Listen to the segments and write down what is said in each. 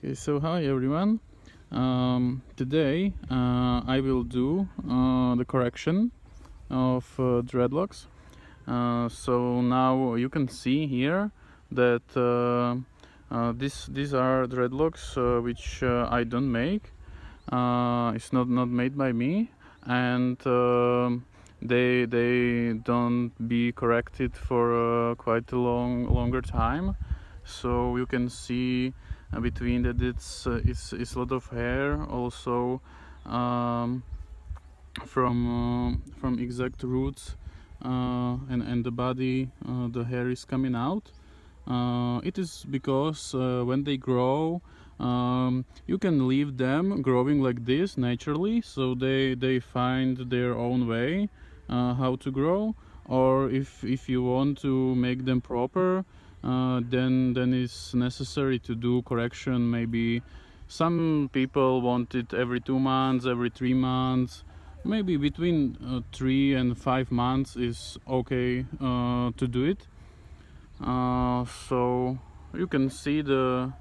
Okay, so hi everyone. Today I will do the correction of dreadlocks. So now you can see here that these are dreadlocks which I don't make. It's not made by me, and they don't be corrected for quite a longer time. So you can see between that it's a lot of hair also from exact roots, and the body, the hair is coming out. It is because when they grow, you can leave them growing like this naturally, so they find their own way how to grow. Or if you want to make them proper, then it's necessary to do correction. Maybe some people want it every 2 months, every 3 months. Maybe between 3 and 5 months is okay to do it. So you can see the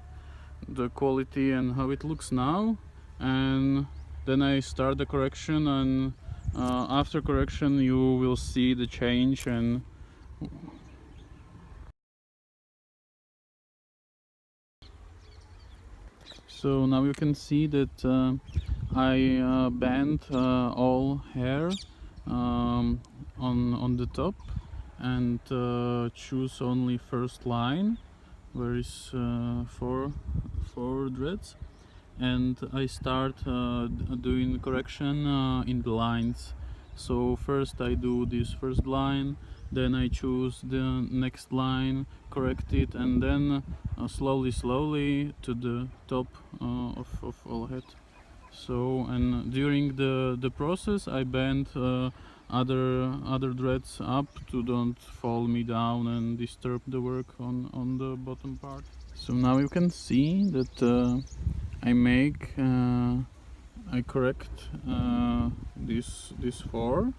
quality and how it looks now, and then I start the correction, and after correction you will see the change. And so now you can see that I bend all hair on the top, and choose only first line where is four dreads, and I start doing correction in the lines. So first I do this first line, then I choose the next line, correct it, and then slowly to the top of all head. So, and during the process I bend other dreads up to don't fall me down and disturb the work on the bottom part. So now you can see that I correct these four,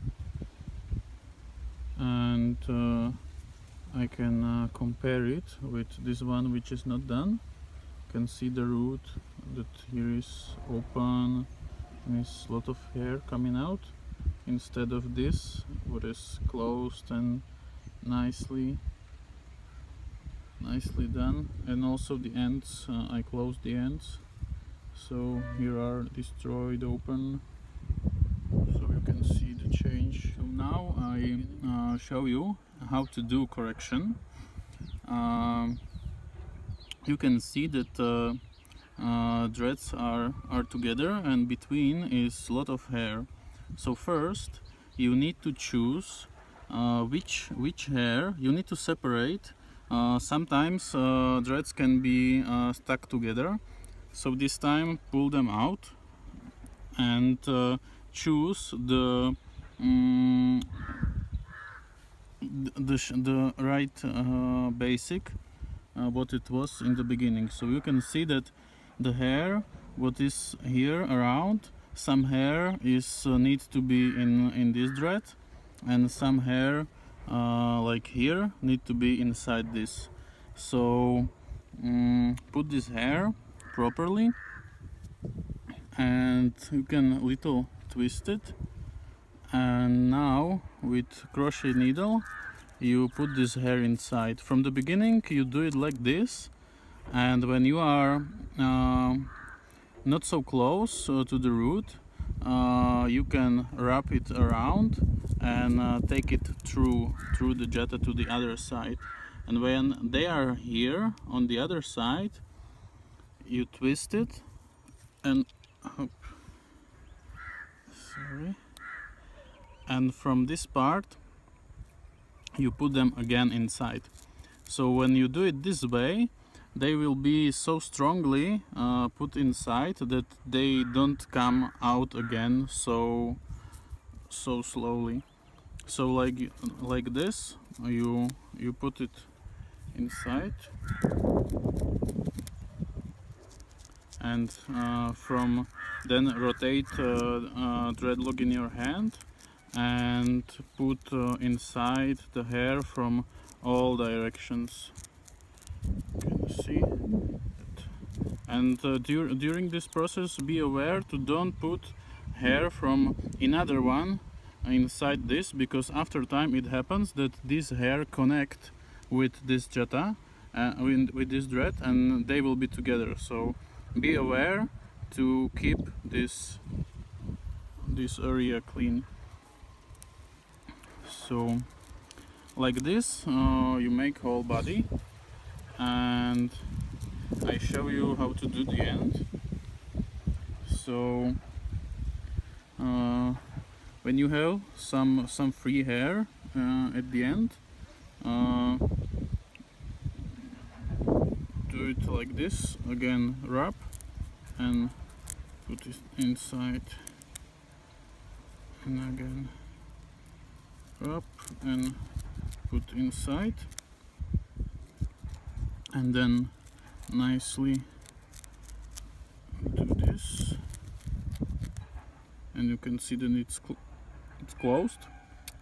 and I can compare it with this one which is not done. You can see the root that here is open and is a lot of hair coming out, instead of this what is closed and nicely done. And also the ends, I closed the ends, so here are destroyed open, so you can see the change. So now I show you how to do correction. You can see that dreads are together, and between is a lot of hair. So first you need to choose which hair you need to separate. Sometimes dreads can be stuck together, so this time pull them out and choose the right basic what it was in the beginning. So you can see that the hair what is here around, some hair is needs to be in this dread, and some hair like here need to be inside this. So put this hair properly, and you can little twist it, and now with crochet needle you put this hair inside. From the beginning you do it like this, and when you are not so close to the root, you can wrap it around and take it through the jata to the other side. And when they are here on the other side, you twist it and and from this part you put them again inside. So when you do it this way, they will be so strongly put inside that they don't come out again so slowly. So like this, you put it inside, and from then rotate dreadlock in your hand and put inside the hair from all directions. Can you see it? And during this process, be aware to don't put hair from another one inside this, because after time it happens that this hair connect with this jata, with this dread, and they will be together. So be aware to keep this area clean. So like this you make whole body, and I show you how to do the end. So when you have some free hair at the end, do it like this again, wrap and put it inside, and again wrap and put inside, and then nicely do this, and you can see that it's closed.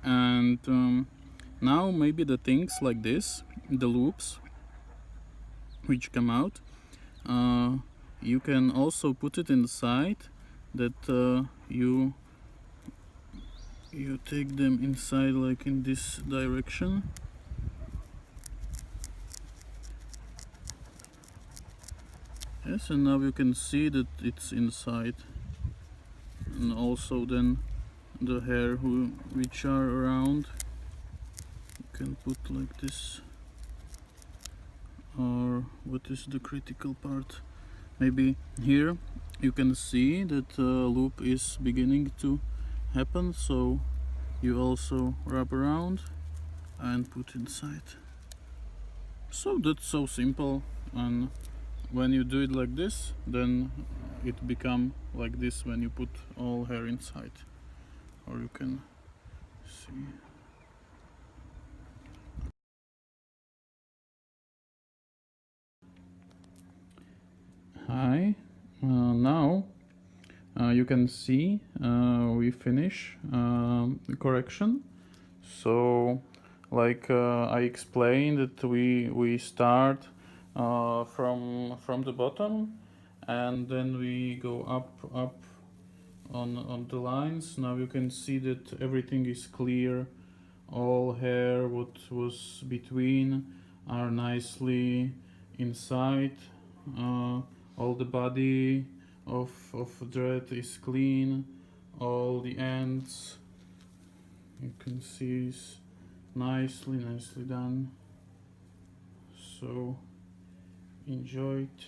And now maybe the things like this, the loops which come out, you can also put it inside, that you take them inside like in this direction. Yes, and now you can see that it's inside, and also then the hair which are around you can put like this. Or what is the critical part? Maybe here you can see that loop is beginning to happen, so you also wrap around and put inside. So that's so simple, and when you do it like this, then it become like this when you put all hair inside. Or you can see. Hi, now you can see we finish the correction. So like I explained that we start from the bottom, and then we go up on the lines. Now you can see that everything is clear. All hair what was between are nicely inside. All the body of dread is clean. All the ends you can see is nicely done. So enjoy it.